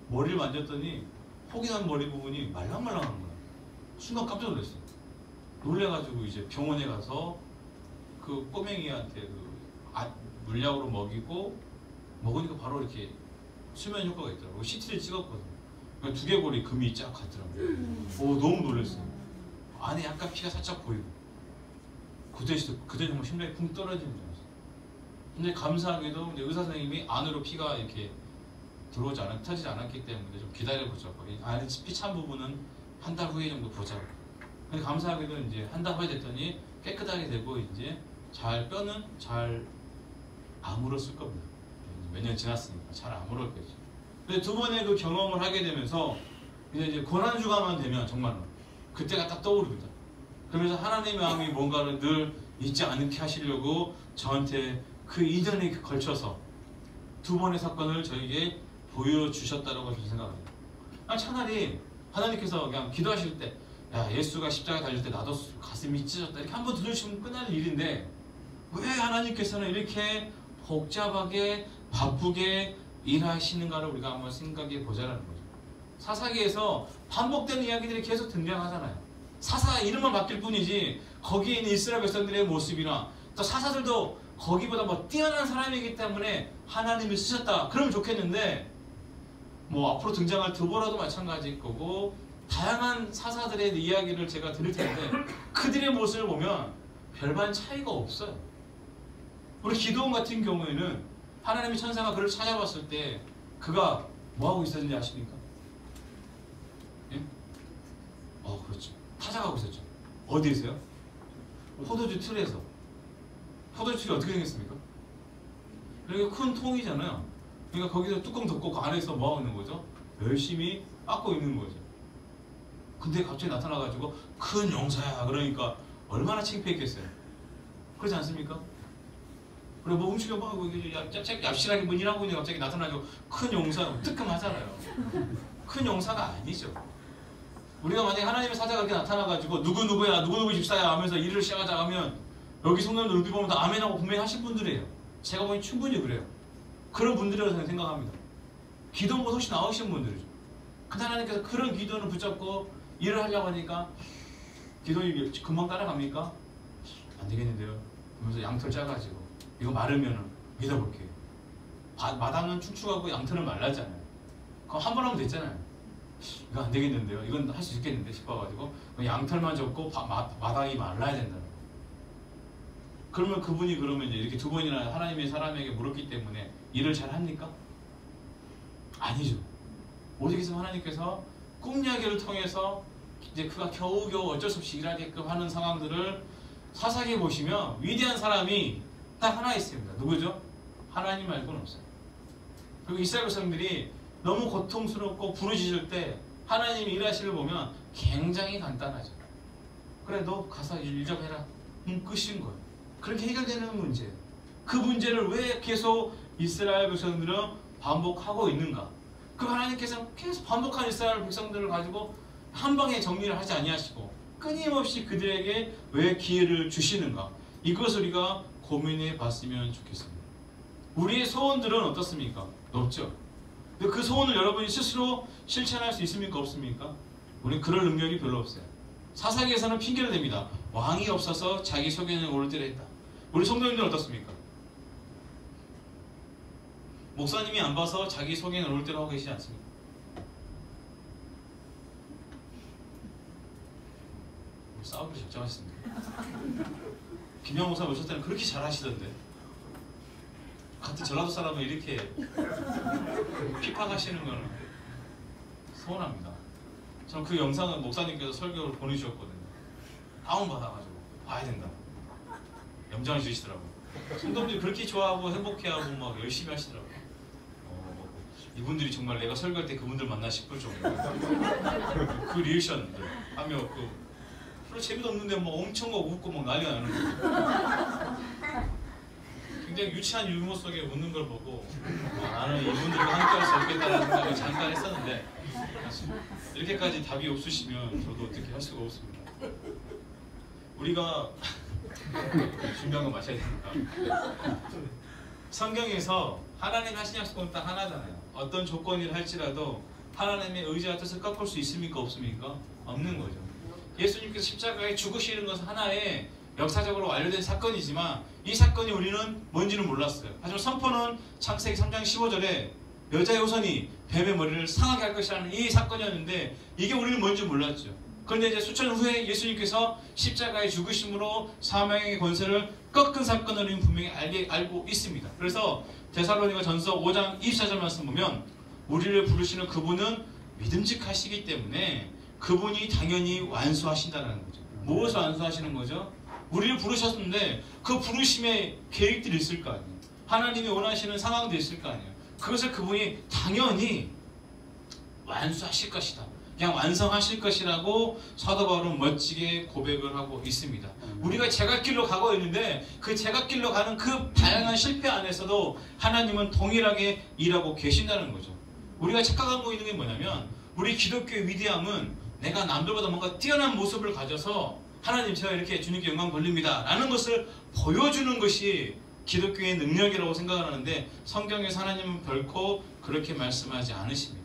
머리를 만졌더니 혹이 난 머리 부분이 말랑말랑한 거예요. 순간 깜짝 놀랐어요. 놀래가지고 이제 병원에 가서 그 꼬맹이한테 물약으로 먹으니까 바로 이렇게 수면 효과가 있더라고요. CT를 찍었거든요. 그러니까 두개골이 금이 쫙 갔더라고요. 너무 놀랐어요. 안에 약간 피가 살짝 보이고 그때 정말 심장이 붕 떨어지는 줄 알았어요. 근데 감사하게도 이제 의사 선생님이 안으로 피가 이렇게 터지지 않았기 때문에 좀 기다려보자고. 안에 피 찬 부분은 한 달 후에 정도 보자고. 근데 감사하게도 이제 한 달 후에 됐더니 깨끗하게 되고 이제 뼈는 잘 아물었을 겁니다. 몇 년 지났으니까 잘 아물었겠죠. 근데 두 번의 그 경험을 하게 되면서 이제 고난주가만 되면 정말로 그때가 딱 떠오릅니다. 그러면서 하나님의 마음이 뭔가를 늘 잊지 않게 하시려고 저한테 그 이전에 걸쳐서 두 번의 사건을 저에게 보여주셨다고 저는 생각합니다. 차라리 하나님께서 그냥 기도하실 때, 야, 예수가 십자가에 달릴 때 나도 가슴이 찢어졌다, 이렇게 한번 들으시면 끝나는 일인데, 왜 하나님께서는 이렇게 복잡하게 바쁘게 일하시는가를 우리가 한번 생각해 보자라는 거죠. 사사기에서 반복되는 이야기들이 계속 등장하잖아요. 사사 이름만 바뀔 뿐이지 거기에 있는 이스라엘 백성들의 모습이나 또 사사들도 거기보다 뭐 뛰어난 사람이기 때문에 하나님이 쓰셨다 그러면 좋겠는데, 뭐 앞으로 등장할 드보라도 마찬가지일 거고 다양한 사사들의 이야기를 제가 들을 텐데 그들의 모습을 보면 별반 차이가 없어요. 우리 기도원 같은 경우에는 하나님의 천사가 그를 찾아봤을 때 그가 뭐하고 있었는지 아십니까? 예? 그렇죠. 찾아가고 있었죠. 어디에서요? 포도주 틀에서. 포도주 틀이 어떻게 생겼습니까? 그러니까 큰 통이잖아요. 그러니까 거기서 뚜껑 덮고 그 안에서 뭐하고 있는 거죠? 열심히 빻고 있는 거죠. 근데 갑자기 나타나가지고 큰 용사야 그러니까 얼마나 창피했겠어요. 그렇지 않습니까? 그래 뭐 훔치려 뭐 하고 얍실하게 뭐 일하고 있는데 갑자기 나타나고 큰 용사 뜨끔하잖아요. 큰 용사가 아니죠. 우리가 만약에 하나님의 사자가 이렇게 나타나가지고 누구누구야 누구누구 집사야 하면서 일을 시작하자 하면 여기 성도님들 눈빛 보면 다 아멘하고 분명히 하신 분들이에요. 제가 보니 충분히 그래요. 그런 분들이라고 저는 생각합니다. 기도보다 훨씬 나으신 분들이죠. 근데 하나님께서 그런 기도를 붙잡고 일을 하려고 하니까 기도이 금방 따라갑니까? 안 되겠는데요. 그러면서 양털 짜가지고 이거 마르면은 믿어볼게요. 마당은 축축하고 양털은 말랐잖아요. 그럼 한 번 하면 됐잖아요. 이거 안 되겠는데요. 이건 할 수 있겠는데 싶어가지고 양털만 접고 마당이 말라야 된다는 거예요. 그러면 그분이 그러면 이제 이렇게 두 번이나 하나님의 사람에게 물었기 때문에 일을 잘 합니까? 아니죠. 오직에서 하나님께서 꿈 이야기를 통해서 이제 그가 겨우겨우 어쩔 수 없이 일하게끔 하는 상황들을 사사기에 보시면 위대한 사람이 딱 하나 있습니다. 누구죠? 하나님 말고는 없어요. 그리고 이스라엘 백성들이 너무 고통스럽고 부르짖을 때 하나님이 일하시를 보면 굉장히 간단하죠. 그래 너 가서 일 좀 해라. 끝인 거예요. 그렇게 해결되는 문제예요. 그 문제를 왜 계속 이스라엘 백성들은 반복하고 있는가? 그 하나님께서 계속 반복한 이스라엘 백성들을 가지고 한 방에 정리를 하지 아니하시고 끊임없이 그들에게 왜 기회를 주시는가? 이것을 우리가 고민해 봤으면 좋겠습니다. 우리의 소원들은 어떻습니까? 높죠. 근데 그 소원을 여러분이 스스로 실천할 수 있습니까? 없습니까? 우리는 그럴 능력이 별로 없어요. 사사기에서는 핑계를 댑니다. 왕이 없어서 자기 소견을 옳을 때를 했다. 우리 성도님들은 어떻습니까? 목사님이 안 봐서 자기 소견을 옳을 때로 하고 계시지 않습니까? 싸우기 적정하셨습니다. 김영 목사 오셨을 때는 그렇게 잘하시던데 같은 전라도 사람을 이렇게 핍박하시는 거는 서운합니다. 저는 그 영상은 목사님께서 설교를 보내주셨거든요. 다운받아가지고 봐야 된다. 염장해 주시더라고요. 성도님들이 그렇게 좋아하고 행복해하고 막 열심히 하시더라고요. 이분들이 정말 내가 설교할 때 그분들 만나 싶을 정도로 그 리액션들 하며 별로 재미도 없는데 뭐 엄청 막 웃고 막 난리가 나는 거예요. 굉장히 유치한 유머 속에 웃는 걸 보고 나는 이분들과 함께할 수 없겠다는 생각을 잠깐 했었는데 이렇게까지 답이 없으시면 저도 어떻게 할 수가 없습니다. 우리가 중요한 거 마셔야 됩니다. 성경에서 하나님 하신 약속은 딱 하나잖아요. 어떤 조건이라 할지라도 하나님의 의지와 뜻을 꺾을 수 있습니까? 없습니까? 없는 거죠. 예수님께서 십자가에 죽으시는 것은 하나의 역사적으로 완료된 사건이지만 이 사건이 우리는 뭔지는 몰랐어요. 하지만 선포는 창세기 3장 15절에 여자의 후손이 뱀의 머리를 상하게 할 것이라는 이 사건이었는데 이게 우리는 뭔지 몰랐죠. 그런데 이제 수천 후에 예수님께서 십자가의 죽으심으로 사망의 권세를 꺾은 사건을 우리는 분명히 알고 있습니다. 그래서 데살로니가 전서 5장 24절 말씀 보면 우리를 부르시는 그분은 믿음직하시기 때문에 그분이 당연히 완수하신다는 거죠. 무엇을 완수하시는 거죠? 우리를 부르셨는데 그 부르심의 계획들이 있을 거 아니에요. 하나님이 원하시는 상황도 있을 거 아니에요. 그것을 그분이 당연히 완수하실 것이다. 그냥 완성하실 것이라고 사도 바울은 멋지게 고백을 하고 있습니다. 우리가 제갓길로 가고 있는데 그 제갓길로 가는 그 다양한 실패 안에서도 하나님은 동일하게 일하고 계신다는 거죠. 우리가 착각하고 있는 게 뭐냐면 우리 기독교의 위대함은 내가 남들보다 뭔가 뛰어난 모습을 가져서 하나님 제가 이렇게 주님께 영광 돌립니다 라는 것을 보여주는 것이 기독교의 능력이라고 생각을 하는데 성경에서 하나님은 결코 그렇게 말씀하지 않으십니다.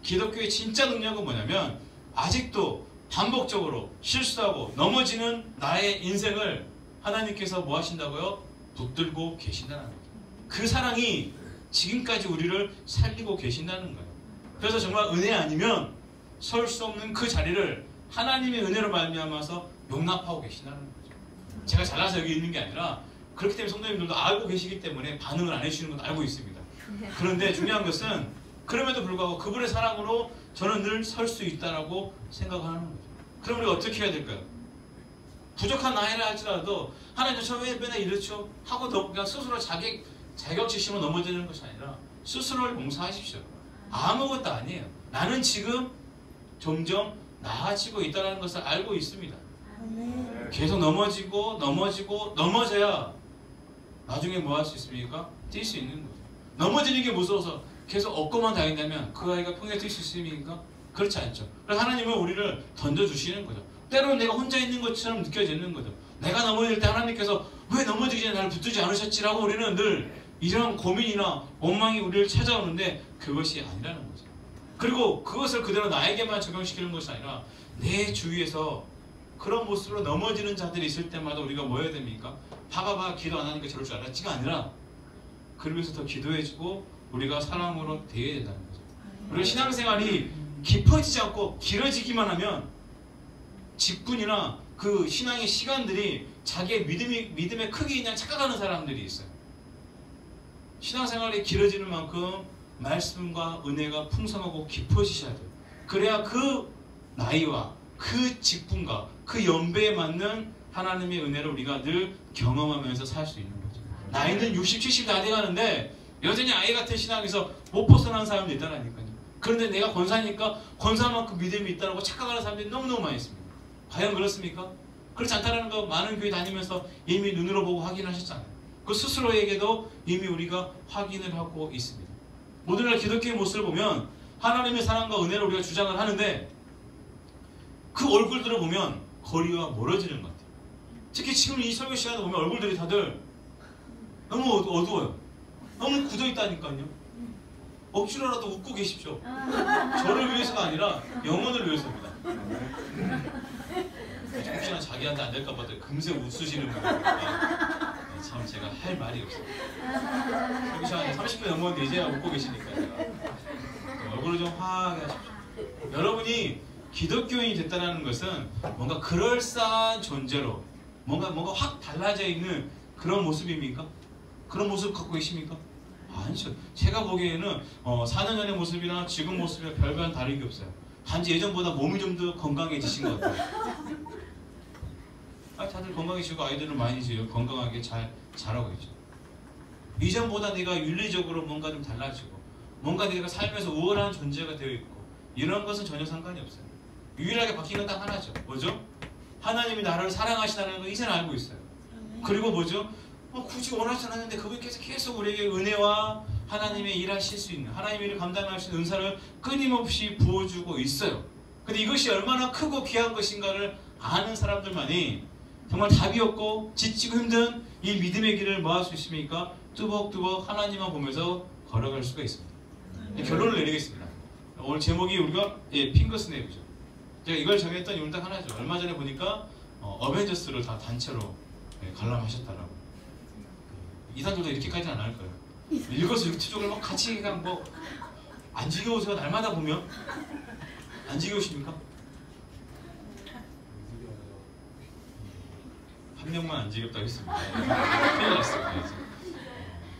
기독교의 진짜 능력은 뭐냐면 아직도 반복적으로 실수하고 넘어지는 나의 인생을 하나님께서 뭐 하신다고요? 붙들고 계신다는 거예요. 그 사랑이 지금까지 우리를 살리고 계신다는 거예요. 그래서 정말 은혜 아니면 설 수 없는 그 자리를 하나님의 은혜로 말미암아서 용납하고 계신다는 거죠. 제가 잘나서 여기 있는 게 아니라 그렇기 때문에 성도님들도 알고 계시기 때문에 반응을 안 해주시는 건 알고 있습니다. 그런데 중요한 것은 그럼에도 불구하고 그분의 사랑으로 저는 늘 설 수 있다라고 생각하는 거죠. 그럼 우리가 어떻게 해야 될까요? 부족한 나이라 할지라도 하나님 저 왜 맨날 이렇죠? 하고 그냥 스스로 자격지심으로 넘어지는 것이 아니라 스스로를 봉사하십시오. 아무것도 아니에요. 나는 지금 점점 나아지고 있다는 것을 알고 있습니다. 계속 넘어져야 나중에 뭐 할 수 있습니까? 뛸 수 있는 거죠. 넘어지는 게 무서워서 계속 얻고만 다닌다면 그 아이가 평생 뛸 수 있습니까? 그렇지 않죠. 그래서 하나님은 우리를 던져주시는 거죠. 때로는 내가 혼자 있는 것처럼 느껴지는 거죠. 내가 넘어질 때 하나님께서 왜 넘어지기 전에 나를 붙들지 않으셨지라고 우리는 늘 이런 고민이나 원망이 우리를 찾아오는데 그것이 아니라는 거죠. 그리고 그것을 그대로 나에게만 적용시키는 것이 아니라 내 주위에서 그런 모습으로 넘어지는 자들이 있을 때마다 우리가 뭐 해야 됩니까? 봐봐봐 기도 안 하니까 저럴 줄 알았지가 아니라 그를 위해서 더 기도해주고 우리가 사랑으로 대해야 된다는 거죠. 우리가 신앙생활이 깊어지지 않고 길어지기만 하면 직분이나 그 신앙의 시간들이 자기의 믿음의 크기에 그냥 착각하는 사람들이 있어요. 신앙생활이 길어지는 만큼 말씀과 은혜가 풍성하고 깊어지셔야 돼요. 그래야 그 나이와 그 직분과 그 연배에 맞는 하나님의 은혜를 우리가 늘 경험하면서 살 수 있는 거죠. 나이는 60, 70 다 돼가는데 여전히 아이 같은 신앙에서 못 벗어난 사람도 있다라니까요. 그런데 내가 권사니까 권사만큼 믿음이 있다고 착각하는 사람들이 너무너무 많이 있습니다. 과연 그렇습니까? 그렇지 않다는 거 많은 교회 다니면서 이미 눈으로 보고 확인하셨잖아요. 그 스스로에게도 이미 우리가 확인을 하고 있습니다. 오늘날 기독교의 모습을 보면 하나님의 사랑과 은혜를 우리가 주장을 하는데 그 얼굴들을 보면 거리가 멀어지는 것 같아요. 특히 지금 이 설교 시간에 보면 얼굴들이 다들 너무 어두워요. 너무 굳어있다니까요. 억지로라도 웃고 계십시오. 저를 위해서가 아니라 영혼을 위해서입니다. 혹시나 자기한테 안 될까 봐 금세 웃으시는 분이니까 참 제가 할 말이 없어요. 설교 시간에 30분 넘었는데 이제야 웃고 계시니까 제가 얼굴을 좀 화하게 하십시오. 여러분이 기독교인이 됐다는 것은 뭔가 그럴싸한 존재로 뭔가 확 달라져 있는 그런 모습입니까? 그런 모습 갖고 계십니까? 아니죠. 제가 보기에는 4년 전의 모습이나 지금 모습이랑 별반 다른 게 없어요. 단지 예전보다 몸이 좀 더 건강해지신 것 같아요. 다들 건강해지고 아이들은 많이 이제 건강하게 자라고 있죠. 이전보다 내가 윤리적으로 뭔가 좀 달라지고 뭔가 내가 삶에서 우월한 존재가 되어 있고 이런 것은 전혀 상관이 없어요. 유일하게 바뀐 건 딱 하나죠. 뭐죠? 하나님이 나를 사랑하시다는 걸 이제는 알고 있어요. 그리고 뭐죠? 굳이 원하지 않았는데 그분께서 계속 우리에게 은혜와 하나님의 일하실 수 있는 하나님의 일을 감당할 수 있는 은사를 끊임없이 부어주고 있어요. 근데 이것이 얼마나 크고 귀한 것인가를 아는 사람들만이 정말 답이 없고 지치고 힘든 이 믿음의 길을 뭐 할 수 있습니까? 뚜벅뚜벅 하나님만 보면서 걸어갈 수가 있습니다. 결론을 내리겠습니다. 오늘 제목이 우리가 핑거스냅이죠. 제가 이걸 정했던 이유는 딱 하나죠. 얼마 전에 보니까 어벤져스를 다 단체로 관람하셨다라고. 이단들도 이렇게까지는 안 할 거예요. 일거수일투족을 막 같이 그냥 뭐 안 지겨우세요? 날마다 보면 안 지겨우십니까? 한 명만 안 지겹다고 했습니다. 큰일 났습니다.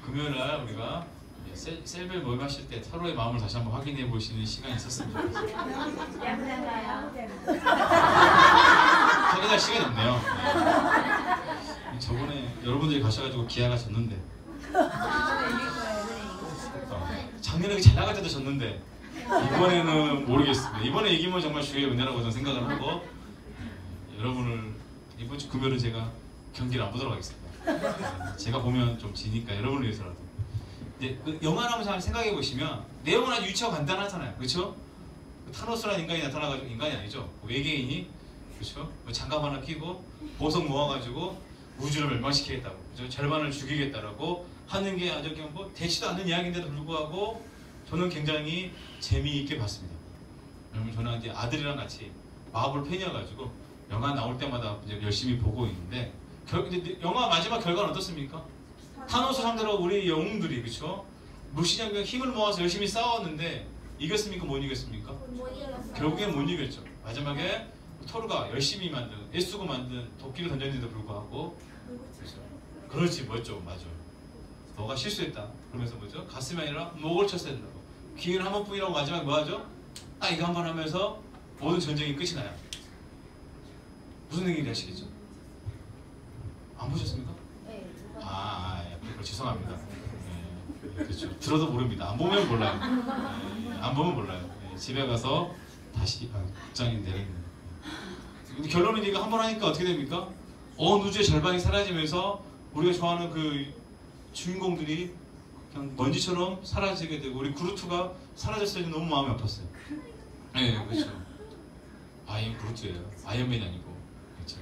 금요일날 우리가 셀벨 모임하실 때 서로의 마음을 다시 한번 확인해 보시는 시간이 있었습니다. 확인할 시간이 없네요. 저번에 여러분들이 가셔가지고 기아가 졌는데 작년에 잘 나갈 때도 졌는데 이번에는 모르겠습니다. 이번에 이기면 정말 주의 은혜라고 저는 생각을 하고 여러분을 이번 주 금요일은 제가 경기를 안 보도록 하겠습니다. 제가 보면 좀 지니까 여러분을 위해서라도. 근데 그 영화를 한번 생각해 보시면 내용은 아주 유치하고 간단하잖아요. 그렇죠? 타노스라는 인간이 나타나가지고 인간이 아니죠. 외계인이 그렇죠? 장갑 하나 끼고 보석 모아가지고 우주를 멸망시키겠다고, 그렇죠? 절반을 죽이겠다라고 하는 게 아주 그냥 뭐 되지도 않는 이야기인데도 불구하고 저는 굉장히 재미있게 봤습니다. 왜냐면 저는 이제 아들이랑 같이 마블 팬이어가지고 영화 나올 때마다 이제 열심히 보고 있는데 영화 마지막 결과는 어떻습니까? 타노스 상대로 우리 영웅들이 그렇죠? 무시장병 힘을 모아서 열심히 싸웠는데 이겼습니까? 못 이겼습니까? 결국엔 못 이겼죠. 마지막에 토르가 열심히 만든 애쓰고 만든 도끼를 던졌는데도 불구하고 그렇지 뭐였죠? 맞아. 너가 실수했다. 그러면서 뭐죠? 가슴이 아니라 목을 쳤어야 된다고. 기회는 한 번뿐이라고 마지막에 뭐하죠? 딱 이거 한 번 하면서 모든 전쟁이 끝이 나요. 무슨 얘기인지 아시겠죠? 안 보셨습니까? 네. 죄송합니다. 네, 그렇죠. 들어도 모릅니다. 안 보면 몰라요. 안 보면 몰라요. 집에 가서 다시 극장에 내리는. 근데 결론은 이거 한 번 하니까 어떻게 됩니까? 우주의 절반이 사라지면서 우리가 좋아하는 그 주인공들이 그냥 먼지처럼 사라지게 되고 우리 그루트가 사라졌을 때 너무 마음이 아팠어요. 네, 그렇죠. 아이언 그루트예요. 아이언맨이 아니고. 그렇죠.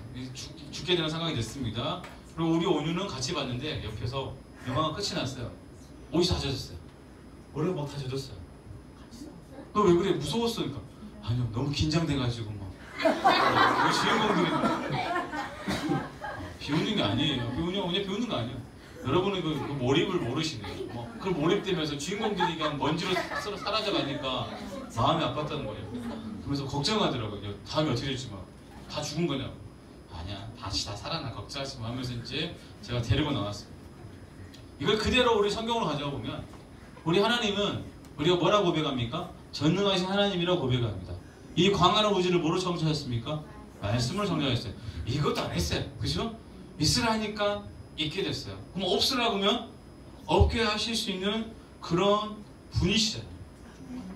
죽게 되는 상황이 됐습니다. 그리고 우리 온유는 같이 봤는데 옆에서 영화가 끝이 났어요. 옷이 다 젖었어요. 머리가 막 다 젖었어요. 너 왜 그래? 무서웠어. 그러니까 아니요, 너무 긴장돼가지고 막. 우리 주인공들이 비웃는 게 아니에요. 비웃는 거 아니에요. 여러분은 그 몰입을 모르시네요. 그걸 몰입되면서 주인공들이 그냥 먼지로 사라져가니까 마음이 아팠다는 거예요. 그러면서 걱정하더라고요. 다음에 어떻게 될지 막. 다 죽은 거냐고. 아니야, 다시 다 살아나. 걱정하지 마 하면서 이제 제가 데리고 나왔어요. 이걸 그대로 우리 성경으로 가져가 보면 우리 하나님은 우리가 뭐라고 고백합니까? 전능하신 하나님이라고 고백합니다. 이 광활한 우주를 뭐로 창조하셨습니까? 말씀을 창조하셨어요. 이것도 안 했어요. 그죠? 있으라 하니까 있게 됐어요. 그럼 없으라고 하면 없게 하실 수 있는 그런 분이시잖아요.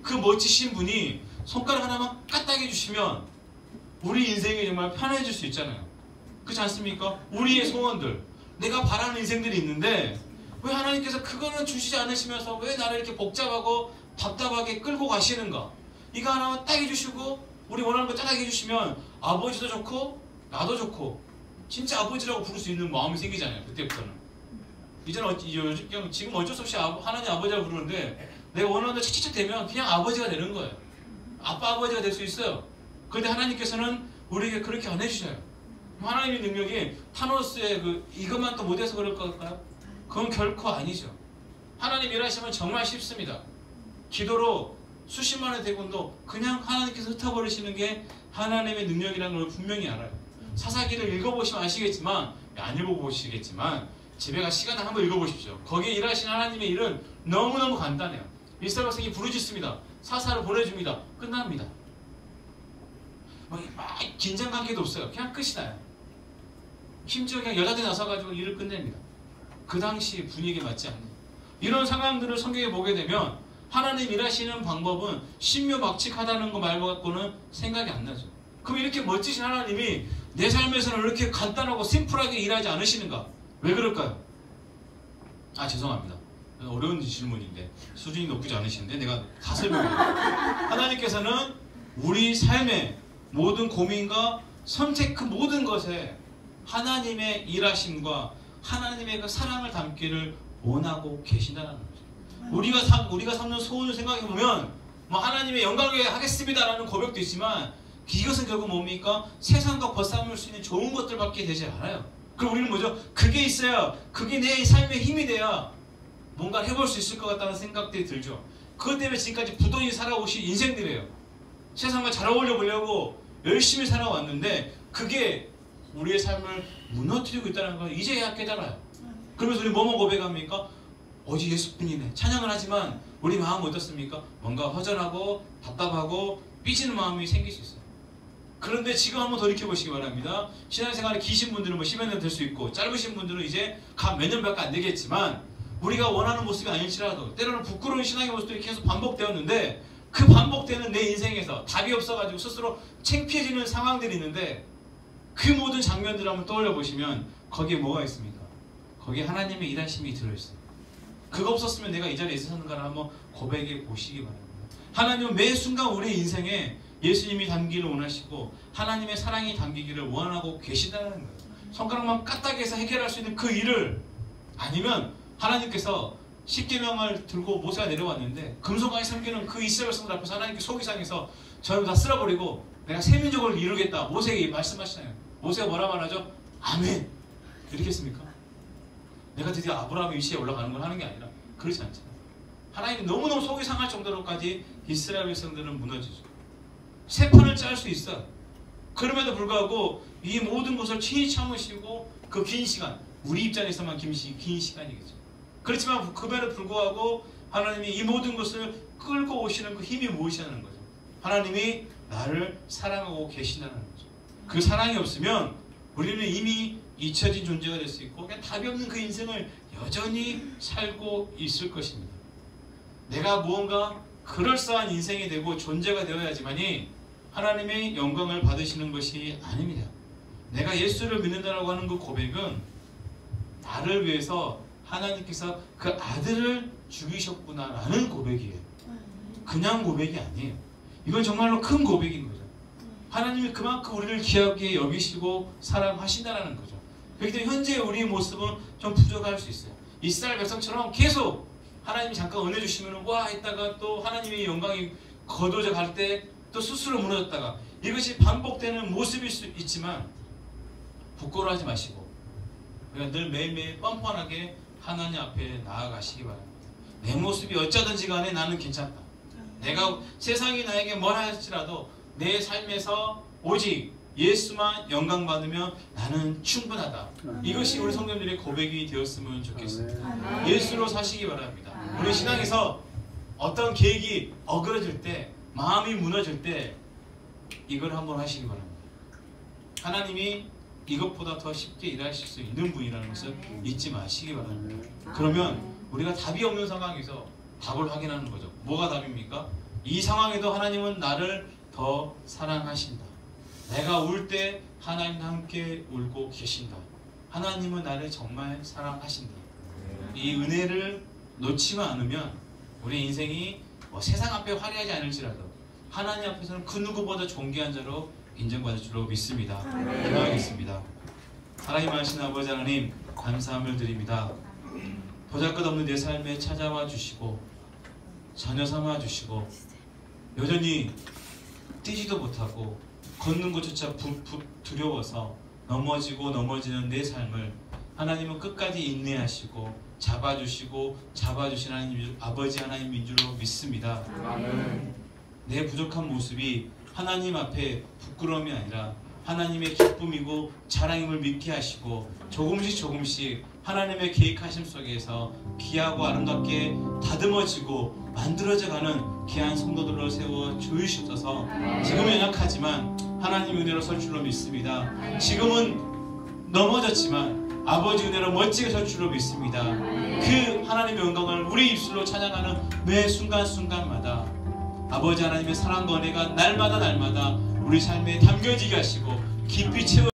그 멋지신 분이 손가락 하나만 까딱 해주시면 우리 인생이 정말 편해질 수 있잖아요. 그렇지 않습니까? 우리의 소원들, 내가 바라는 인생들이 있는데 왜 하나님께서 그거는 주시지 않으시면서 왜 나를 이렇게 복잡하고 답답하게 끌고 가시는가? 이거 하나만 딱 해주시고 우리 원하는 거 딱 해주시면 아버지도 좋고 나도 좋고 진짜 아버지라고 부를 수 있는 마음이 생기잖아요. 그때부터는. 이제는 지금 어쩔 수 없이 하나님 아버지라고 부르는데 내가 원하는 거 착착착 되면 그냥 아버지가 되는 거예요. 아버지가 될 수 있어요. 그런데 하나님께서는 우리에게 그렇게 안 해주셔요. 하나님의 능력이 타노스의 이것만 또 못해서 그럴 걸까요? 그건 결코 아니죠. 하나님 일하시면 정말 쉽습니다. 기도로 수십만 원의 대군도 그냥 하나님께서 흩어버리시는 게 하나님의 능력이라는 걸 분명히 알아요. 사사기를 읽어보시면 아시겠지만, 안 읽어보시겠지만 집에 가 시간을 한번 읽어보십시오. 거기에 일하시는 하나님의 일은 너무너무 간단해요. 이스라엘 백성이 부르짖습니다. 사사를 보내줍니다. 끝납니다. 막 긴장 관계도 없어요. 그냥 끝이 나요. 심지어 그냥 여자들이 나서가지고 일을 끝냅니다. 그 당시 분위기에 맞지 않는 이런 상황들을 성경에 보게 되면 하나님 일하시는 방법은 신묘막측하다는 거 말고 갖고는 생각이 안 나죠. 그럼 이렇게 멋지신 하나님이 내 삶에서는 이렇게 간단하고 심플하게 일하지 않으시는가? 왜 그럴까요? 죄송합니다. 어려운 질문인데 수준이 높지 않으신데 내가 다 설명해요. 하나님께서는 우리 삶의 모든 고민과 선택 그 모든 것에 하나님의 일하심과 하나님의 그 사랑을 담기를 원하고 계신다는 거죠. 우리가 삼는 소원을 생각해보면 하나님의 영광을 위해 하겠습니다라는 고백도 있지만 이것은 결국 뭡니까? 세상과 벗삼을 수 있는 좋은 것들밖에 되지 않아요. 그럼 우리는 뭐죠? 그게 있어야 그게 내 삶의 힘이 돼야 뭔가 해볼 수 있을 것 같다는 생각들이 들죠. 그것 때문에 지금까지 부동이 살아오신 인생들이에요. 세상과 잘 어울려 보려고 열심히 살아왔는데 그게 우리의 삶을 무너뜨리고 있다는 걸 이제야 깨달아요. 그러면서 우리 뭐뭐 고백합니까? 오직 예수뿐이네. 찬양을 하지만 우리 마음은 어떻습니까? 뭔가 허전하고 답답하고 삐지는 마음이 생길 수 있어요. 그런데 지금 한번 돌이켜보시기 바랍니다. 신앙생활에 기신 분들은 10여 년 될 수 있고 짧으신 분들은 이제 몇 년밖에 안 되겠지만 우리가 원하는 모습이 아닐지라도 때로는 부끄러운 신앙의 모습들이 계속 반복되었는데 그 반복되는 내 인생에서 답이 없어가지고 스스로 창피해지는 상황들이 있는데 그 모든 장면들을 한번 떠올려 보시면 거기에 뭐가 있습니까? 거기에 하나님의 일하심이 들어있어요. 그거 없었으면 내가 이 자리에 있었는가를 한번 고백해 보시기 바랍니다. 하나님은 매 순간 우리의 인생에 예수님이 담기를 원하시고 하나님의 사랑이 담기기를 원하고 계시다는 거예요. 손가락만 까딱이 해서 해결할 수 있는 그 일을, 아니면 하나님께서 십계명을 들고 모세가 내려왔는데 금송아지 섬기는 그 이스라엘 백성들 앞에서 하나님께 속이 상해서 저를 다 쓸어버리고 내가 새 민족을 이루겠다 모세에게 말씀하시잖아요. 모세가 뭐라 말하죠? 아멘. 이렇게 했습니까? 내가 드디어 아브라함의 위치에 올라가는 걸 하는 게 아니라 그렇지 않잖아요. 하나님이 너무너무 속이 상할 정도로까지 이스라엘 백성들은 무너지죠. 세 판을 짤 수 있어요. 그럼에도 불구하고 이 모든 것을 친히 참으시고 그 긴 시간, 우리 입장에서만 긴 시간이겠죠. 그렇지만 그럼에도 불구하고 하나님이 이 모든 것을 끌고 오시는 그 힘이 무엇이냐는 거죠. 하나님이 나를 사랑하고 계신다는 거죠. 그 사랑이 없으면 우리는 이미 잊혀진 존재가 될 수 있고 그냥 답이 없는 그 인생을 여전히 살고 있을 것입니다. 내가 무언가 그럴싸한 인생이 되고 존재가 되어야지만이 하나님의 영광을 받으시는 것이 아닙니다. 내가 예수를 믿는다라고 하는 그 고백은 나를 위해서 하나님께서 그 아들을 죽이셨구나라는 고백이에요. 그냥 고백이 아니에요. 이건 정말로 큰 고백인 거죠. 하나님이 그만큼 우리를 귀하게 여기시고 사랑하신다는 거죠. 그렇기 때문에 현재 우리의 모습은 좀 부족할 수 있어요. 이스라엘 백성처럼 계속 하나님이 잠깐 은혜 주시면 와 있다가 또 하나님의 영광이 거둬져 갈 때 또 스스로 무너졌다가, 이것이 반복되는 모습일 수 있지만 부끄러워하지 마시고 그냥 늘 매일매일 뻔뻔하게 하나님 앞에 나아가시기 바랍니다. 내 모습이 어쩌든지 간에 나는 괜찮다. 내가 세상이 나에게 뭘 할지라도 내 삶에서 오직 예수만 영광 받으면 나는 충분하다. 이것이 우리 성도님들의 고백이 되었으면 좋겠습니다. 예수로 사시기 바랍니다. 우리 신앙에서 어떤 계획이 어그러질 때, 마음이 무너질 때 이걸 한번 하시기 바랍니다. 하나님이 이것보다 더 쉽게 일하실 수 있는 분이라는 것을 잊지 마시기 바랍니다. 그러면 우리가 답이 없는 상황에서 답을 확인하는 거죠. 뭐가 답입니까? 이 상황에도 하나님은 나를 더 사랑하신다. 내가 울 때 하나님과 함께 울고 계신다. 하나님은 나를 정말 사랑하신다. 이 은혜를 놓치만 않으면 우리 인생이 세상 앞에 화려하지 않을지라도 하나님 앞에서는 그 누구보다 존귀한 자로 인정받을 줄로 믿습니다. 기도하겠습니다. 사랑이 많으신 아버지 하나님, 감사함을 드립니다. 보잘것없는 내 삶에 찾아와 주시고 자녀 삼아 주시고 여전히 뛰지도 못하고 걷는 것조차 두려워서 넘어지고 넘어지는 내 삶을 하나님은 끝까지 인내하시고 잡아주신 하나님, 아버지 하나님인 줄로 믿습니다. 내 부족한 모습이 하나님 앞에 부끄러움이 아니라 하나님의 기쁨이고 자랑임을 믿게 하시고 조금씩 하나님의 계획하심 속에서 귀하고 아름답게 다듬어지고 만들어져가는 귀한 성도들로 세워 주시옵소서. 지금은 연약하지만 하나님 은혜로 설 줄로 믿습니다. 지금은 넘어졌지만 아버지 은혜로 멋지게 설 줄로 믿습니다. 그 하나님의 영광을 우리 입술로 찬양하는 매 순간순간마다 아버지 하나님의 사랑과 은혜가 날마다 우리 삶에 담겨지게 하시고 깊이 채워